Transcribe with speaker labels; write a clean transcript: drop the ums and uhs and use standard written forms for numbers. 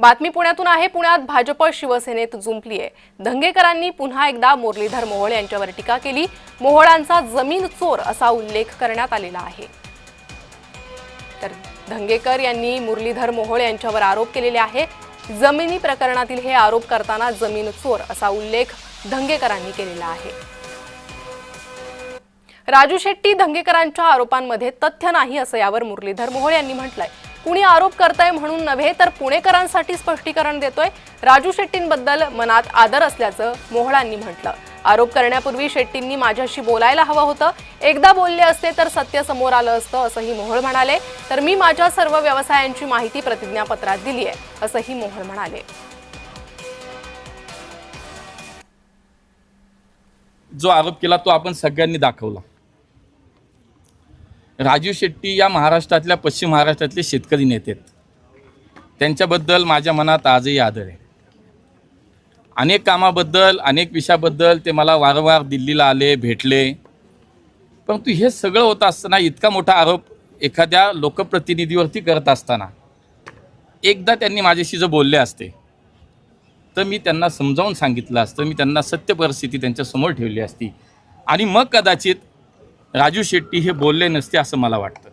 Speaker 1: बातमी पुण्यातून आहे। पुण्यात भाजप शिवसेनेत जुंपली आहे। धंगेकरांनी पुन्हा एकदा मुरलीधर मोहोळ यांच्यावर टीका केली। मोहोळांचा जमीन चोर असा उल्लेख करण्यात आलेला आहे। तर धंगेकर यांनी मुरलीधर मोहोळ यांच्यावर आरोप केलेले आहे। जमिनी प्रकरणातील हे आरोप करताना जमीन चोर असा उल्लेख धंगेकरांनी केलेला आहे। राजू शेट्टी धंगेकरांच्या आरोपांमध्ये तथ्य नाही असं यावर मुरलीधर मोहोळ यांनी म्हटलंय। कुणी आरोप करतंय म्हणून नव्हे तर पुणेकरांसाठी स्पष्टीकरण देतोय। राजू शेट्टींबद्दल मनात आदर असल्याचं मोहोळांनी म्हटलं। आरोप करण्यापूर्वी शेट्टींनी माझ्याशी बोलायला हवं होतं। एकदा बोलले असते तर सत्य समोर आलं असतं असंही मोहोळ म्हणाले। तर मी माझ्या सर्व व्यवसायांची माहिती प्रतिज्ञापत्रात दिली आहे असंही मोहोळ म्हणाले।
Speaker 2: जो आरोप केला तो आपण सगळ्यांनी दाखवला। राजू शेट्टी या महाराष्ट्रातल्या पश्चिम महाराष्ट्रातले शेतकरी नेते आहेत। त्यांच्याबद्दल माझ्या मनात आजही आदर आहे। अनेक कामाबद्दल अनेक विषयाबद्दल ते मला वारंवार दिल्लीला आले, भेटले। परंतु हे सगळं होत असताना इतका मोठा आरोप एखाद्या लोकप्रतिनिधीवरती करत असताना एकदा त्यांनी माझ्याशी जर बोलले असते तर मी त्यांना समजावून सांगितलं असतं, मी त्यांना सत्य परिस्थिती त्यांच्यासमोर ठेवली असती आणि मग कदाचित राजू शेट्टी हे बोलले नसते असं मला वाटतं।